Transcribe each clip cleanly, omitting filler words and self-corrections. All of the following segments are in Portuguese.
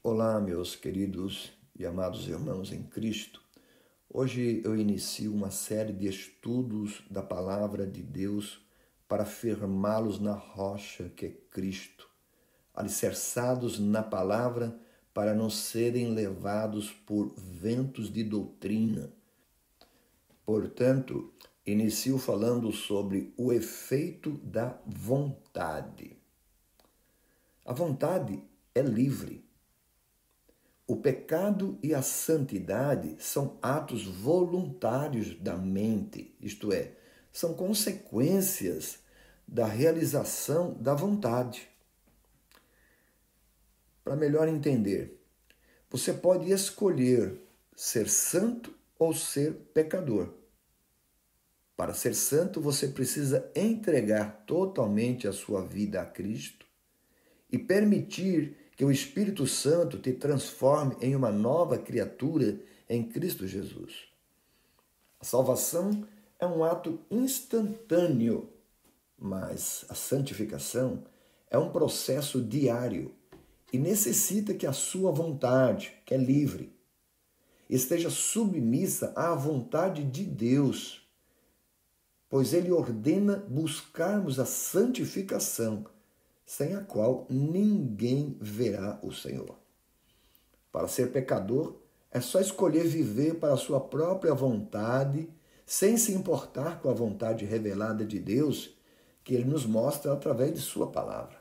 Olá, meus queridos e amados irmãos em Cristo. Hoje eu inicio uma série de estudos da Palavra de Deus para firmá-los na rocha que é Cristo, alicerçados na Palavra para não serem levados por ventos de doutrina. Portanto, inicio falando sobre o efeito da vontade. A vontade é livre. O pecado e a santidade são atos voluntários da mente, isto é, são consequências da realização da vontade. Para melhor entender, você pode escolher ser santo ou ser pecador. Para ser santo, você precisa entregar totalmente a sua vida a Cristo e permitir que o Espírito Santo te transforme em uma nova criatura em Cristo Jesus. A salvação é um ato instantâneo, mas a santificação é um processo diário e necessita que a sua vontade, que é livre, esteja submissa à vontade de Deus, pois Ele ordena buscarmos a santificação, sem a qual ninguém verá o Senhor. Para ser pecador, é só escolher viver para a sua própria vontade, sem se importar com a vontade revelada de Deus, que Ele nos mostra através de sua palavra.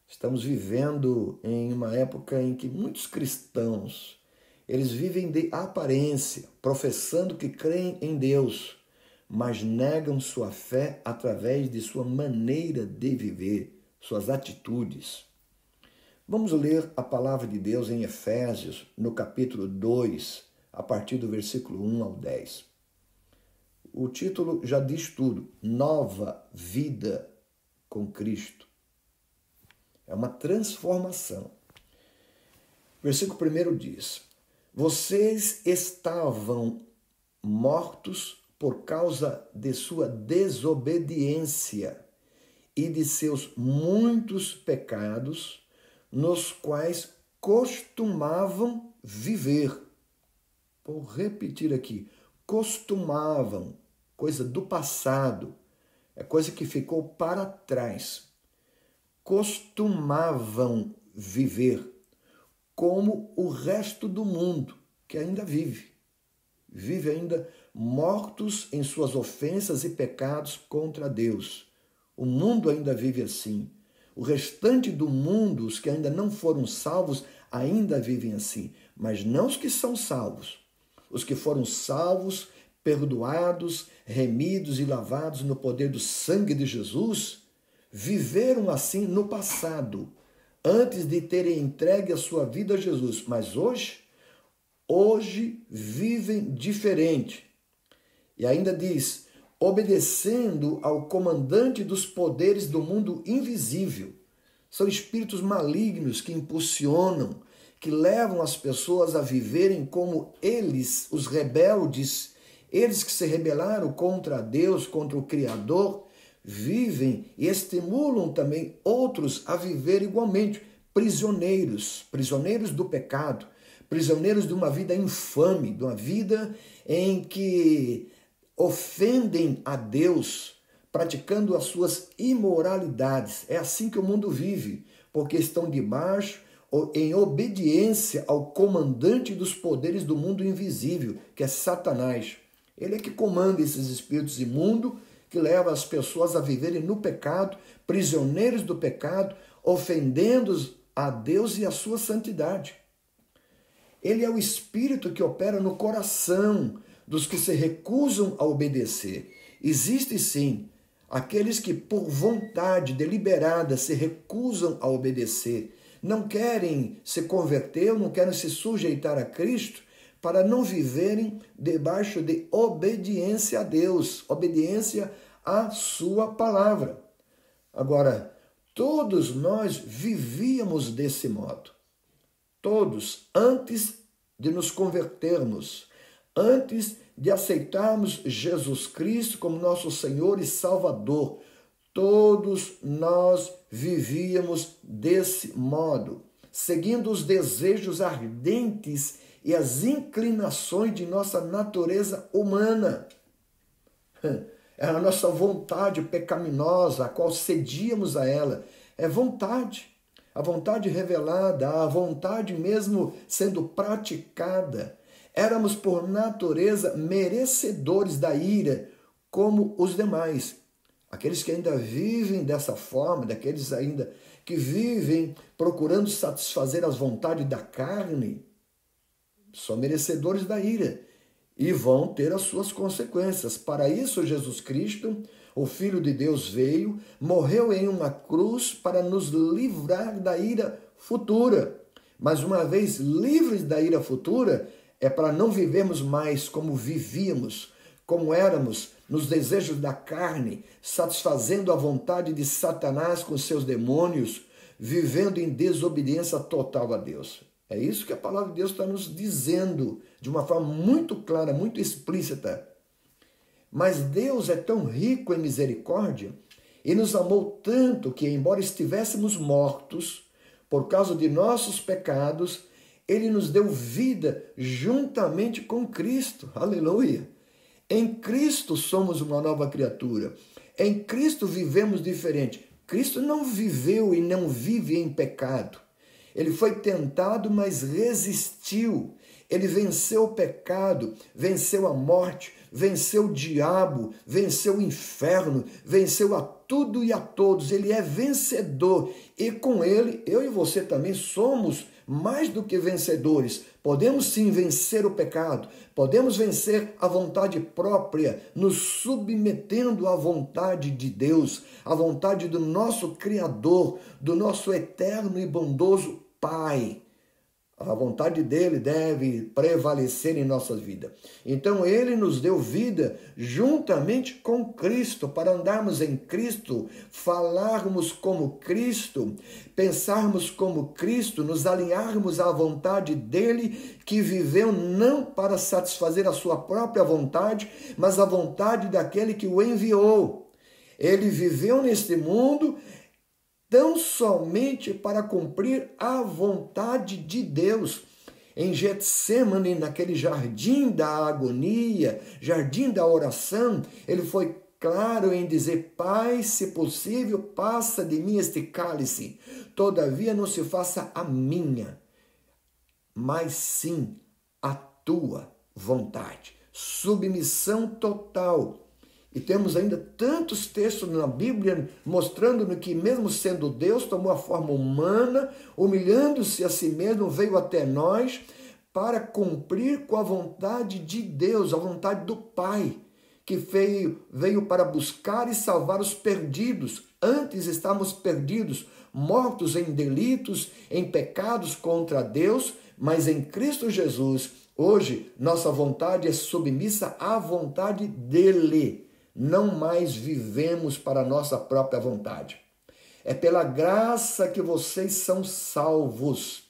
Estamos vivendo em uma época em que muitos cristãos, eles vivem de aparência, professando que creem em Deus, mas negam sua fé através de sua maneira de viver, suas atitudes. Vamos ler a palavra de Deus em Efésios, no capítulo 2, a partir do versículo 1 ao 10. O título já diz tudo: Nova vida com Cristo. É uma transformação. Versículo 1 diz: Vocês estavam mortos por causa de sua desobediência e de seus muitos pecados, nos quais costumavam viver. Vou repetir aqui, costumavam, coisa do passado, é coisa que ficou para trás. Costumavam viver como o resto do mundo que ainda vive ainda mortos em suas ofensas e pecados contra Deus. O mundo ainda vive assim. O restante do mundo, os que ainda não foram salvos, ainda vivem assim. Mas não os que são salvos. Os que foram salvos, perdoados, remidos e lavados no poder do sangue de Jesus, viveram assim no passado, antes de terem entregue a sua vida a Jesus. Mas hoje vivem diferente. E ainda diz, obedecendo ao comandante dos poderes do mundo invisível. São espíritos malignos que impulsionam, que levam as pessoas a viverem como eles, os rebeldes, eles que se rebelaram contra Deus, contra o Criador, vivem e estimulam também outros a viver igualmente, prisioneiros do pecado, prisioneiros de uma vida infame, de uma vida em que ofendem a Deus, praticando as suas imoralidades. É assim que o mundo vive, porque estão debaixo ou em obediência ao comandante dos poderes do mundo invisível, que é Satanás. Ele é que comanda esses espíritos imundos, que leva as pessoas a viverem no pecado, prisioneiros do pecado, ofendendo a Deus e a sua santidade. Ele é o Espírito que opera no coração dos que se recusam a obedecer. Existe sim aqueles que por vontade deliberada se recusam a obedecer, não querem se converter, não querem se sujeitar a Cristo para não viverem debaixo de obediência a Deus, obediência à sua palavra. Agora, todos nós vivíamos desse modo. Todos, antes de nos convertermos, antes de aceitarmos Jesus Cristo como nosso Senhor e Salvador, todos nós vivíamos desse modo, seguindo os desejos ardentes e as inclinações de nossa natureza humana. Era a nossa vontade pecaminosa, a qual cedíamos a ela. É vontade, a vontade revelada, a vontade mesmo sendo praticada. Éramos, por natureza, merecedores da ira, como os demais. Aqueles que ainda vivem dessa forma, daqueles ainda que vivem procurando satisfazer as vontades da carne, são merecedores da ira e vão ter as suas consequências. Para isso, Jesus Cristo, o Filho de Deus, veio, morreu em uma cruz para nos livrar da ira futura. Mas uma vez livres da ira futura, é para não vivermos mais como vivíamos, como éramos, nos desejos da carne, satisfazendo a vontade de Satanás com seus demônios, vivendo em desobediência total a Deus. É isso que a palavra de Deus está nos dizendo, de uma forma muito clara, muito explícita. Mas Deus é tão rico em misericórdia e nos amou tanto que, embora estivéssemos mortos por causa de nossos pecados, Ele nos deu vida juntamente com Cristo. Aleluia! Em Cristo somos uma nova criatura. Em Cristo vivemos diferente. Cristo não viveu e não vive em pecado. Ele foi tentado, mas resistiu. Ele venceu o pecado, venceu a morte, venceu o diabo, venceu o inferno, venceu a tudo e a todos. Ele é vencedor. E com ele, eu e você também somos mais do que vencedores. Podemos sim vencer o pecado, podemos vencer a vontade própria, nos submetendo à vontade de Deus, à vontade do nosso Criador, do nosso eterno e bondoso Pai. A vontade dele deve prevalecer em nossa vida. Então ele nos deu vida juntamente com Cristo, para andarmos em Cristo, falarmos como Cristo, pensarmos como Cristo, nos alinharmos à vontade dele, que viveu não para satisfazer a sua própria vontade, mas a vontade daquele que o enviou. Ele viveu neste mundo tão somente para cumprir a vontade de Deus. Em Getsêmani, naquele jardim da agonia, jardim da oração, ele foi claro em dizer: Pai, se possível, passa de mim este cálice, todavia não se faça a minha, mas sim a tua vontade. Submissão total. E temos ainda tantos textos na Bíblia mostrando que, mesmo sendo Deus, tomou a forma humana, humilhando-se a si mesmo, veio até nós para cumprir com a vontade de Deus, a vontade do Pai, que veio para buscar e salvar os perdidos. Antes estávamos perdidos, mortos em delitos, em pecados contra Deus, mas em Cristo Jesus, hoje, nossa vontade é submissa à vontade dEle. Não mais vivemos para a nossa própria vontade. É pela graça que vocês são salvos.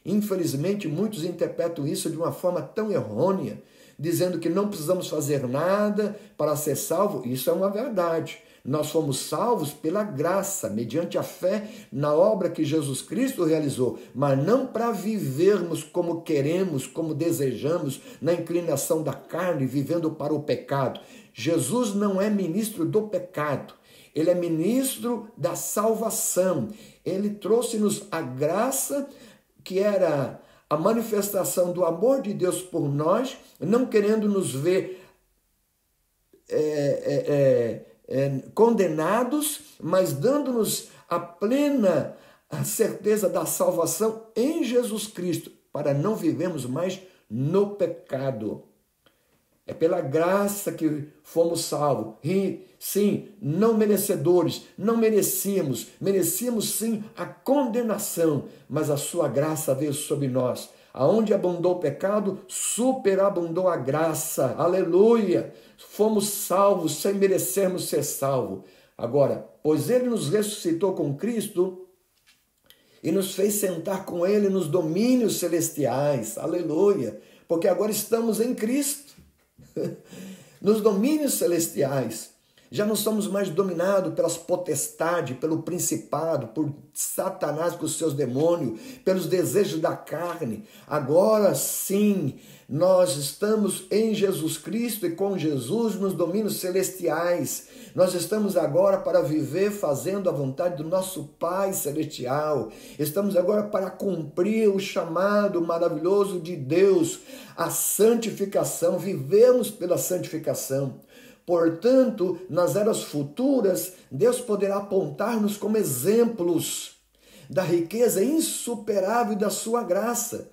Infelizmente, muitos interpretam isso de uma forma tão errônea, dizendo que não precisamos fazer nada para ser salvo. Isso é uma verdade. Nós fomos salvos pela graça, mediante a fé na obra que Jesus Cristo realizou, mas não para vivermos como queremos, como desejamos, na inclinação da carne, vivendo para o pecado. Jesus não é ministro do pecado, ele é ministro da salvação. Ele trouxe-nos a graça, que era a manifestação do amor de Deus por nós, não querendo nos ver condenados, mas dando-nos a plena certeza da salvação em Jesus Cristo, para não vivermos mais no pecado. É pela graça que fomos salvos. E, sim, não merecedores, não merecíamos sim a condenação, mas a sua graça veio sobre nós. Aonde abundou o pecado, superabundou a graça. Aleluia! Fomos salvos sem merecermos ser salvos. Agora, pois ele nos ressuscitou com Cristo e nos fez sentar com ele nos domínios celestiais. Aleluia! Porque agora estamos em Cristo. Nos domínios celestiais, Já não somos mais dominados pelas potestades, pelo principado, por Satanás com os seus demônios, pelos desejos da carne. Agora sim, nós estamos em Jesus Cristo e com Jesus nos domínios celestiais. Nós estamos agora para viver fazendo a vontade do nosso Pai Celestial. Estamos agora para cumprir o chamado maravilhoso de Deus, a santificação. Vivemos pela santificação. Portanto, nas eras futuras, Deus poderá apontar-nos como exemplos da riqueza insuperável da sua graça.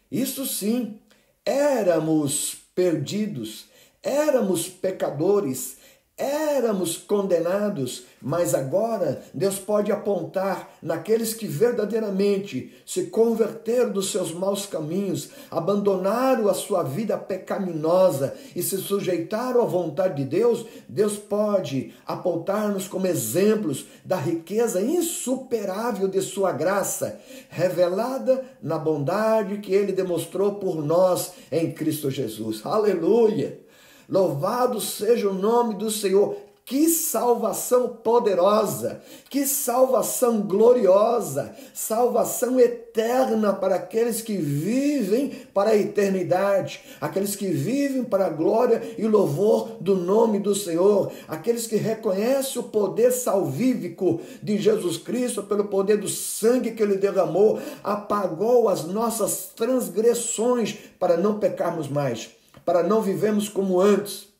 Isso sim, éramos perdidos, éramos pecadores, éramos condenados, mas agora Deus pode apontar naqueles que verdadeiramente se converteram dos seus maus caminhos, abandonaram a sua vida pecaminosa e se sujeitaram à vontade de Deus. Deus pode apontar-nos como exemplos da riqueza insuperável de sua graça, revelada na bondade que Ele demonstrou por nós em Cristo Jesus. Aleluia! Louvado seja o nome do Senhor. Que salvação poderosa, que salvação gloriosa, salvação eterna para aqueles que vivem para a eternidade, aqueles que vivem para a glória e louvor do nome do Senhor, aqueles que reconhecem o poder salvífico de Jesus Cristo pelo poder do sangue que Ele derramou, apagou as nossas transgressões para não pecarmos mais, para não vivermos como antes.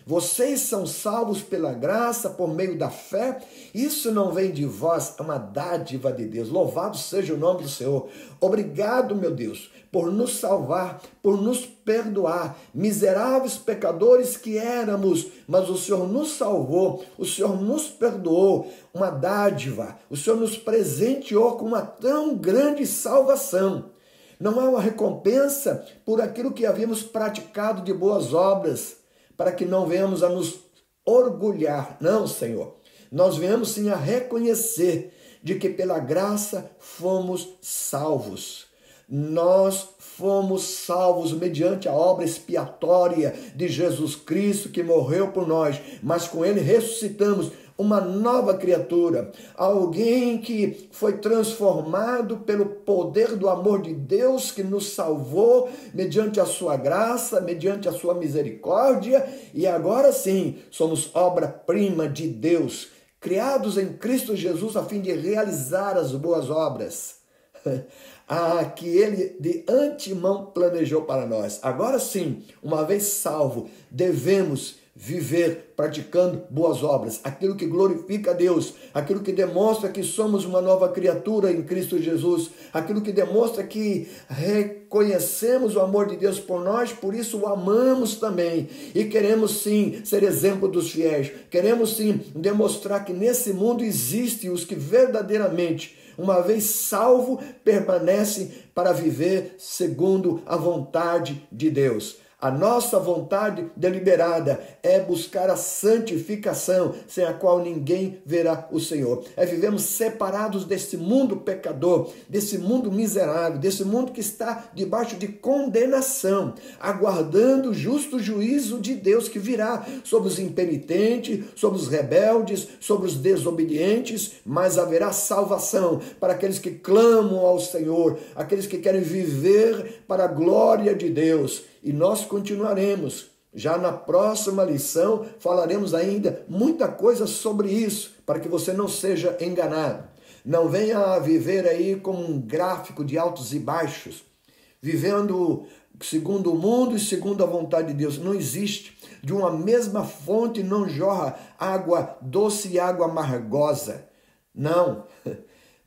Vocês são salvos pela graça, por meio da fé. Isso não vem de vós, é uma dádiva de Deus. Louvado seja o nome do Senhor. Obrigado, meu Deus, por nos salvar, por nos perdoar. Miseráveis pecadores que éramos, mas o Senhor nos salvou, o Senhor nos perdoou. Uma dádiva. O Senhor nos presenteou com uma tão grande salvação. Não há uma recompensa por aquilo que havíamos praticado de boas obras, para que não venhamos a nos orgulhar. Não, Senhor. Nós venhamos sim a reconhecer de que pela graça fomos salvos. Nós fomos salvos mediante a obra expiatória de Jesus Cristo que morreu por nós, mas com Ele ressuscitamos uma nova criatura, alguém que foi transformado pelo poder do amor de Deus que nos salvou mediante a sua graça, mediante a sua misericórdia, e agora sim somos obra-prima de Deus, criados em Cristo Jesus a fim de realizar as boas obras que Ele de antemão planejou para nós. Agora sim, uma vez salvo, devemos viver praticando boas obras, aquilo que glorifica a Deus, aquilo que demonstra que somos uma nova criatura em Cristo Jesus, aquilo que demonstra que reconhecemos o amor de Deus por nós, por isso o amamos também, e queremos sim ser exemplo dos fiéis, queremos sim demonstrar que nesse mundo existem os que verdadeiramente, uma vez salvo, permanecem para viver segundo a vontade de Deus. A nossa vontade deliberada é buscar a santificação, sem a qual ninguém verá o Senhor. É vivemos separados desse mundo pecador, desse mundo miserável, desse mundo que está debaixo de condenação, aguardando o justo juízo de Deus que virá sobre os impenitentes, sobre os rebeldes, sobre os desobedientes, mas haverá salvação para aqueles que clamam ao Senhor, aqueles que querem viver para a glória de Deus. E nós continuaremos. Já na próxima lição falaremos ainda muita coisa sobre isso, para que você não seja enganado. Não venha a viver aí como um gráfico de altos e baixos, vivendo segundo o mundo e segundo a vontade de Deus. Não existe. De uma mesma fonte não jorra água doce e água amargosa. Não.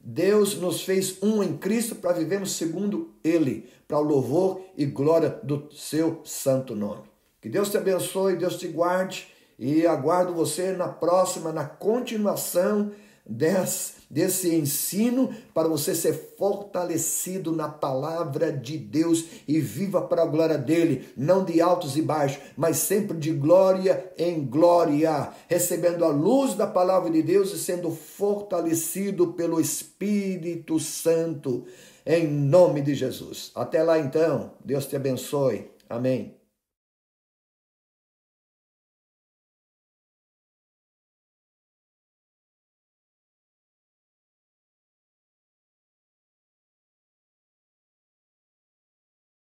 Deus nos fez um em Cristo para vivermos segundo Ele, para o louvor e glória do seu santo nome. Que Deus te abençoe, Deus te guarde e aguardo você na próxima, na continuação desse ensino para você ser fortalecido na palavra de Deus e viva para a glória dele, não de altos e baixos, mas sempre de glória em glória, recebendo a luz da palavra de Deus e sendo fortalecido pelo Espírito Santo, em nome de Jesus. Até lá então, Deus te abençoe. Amém.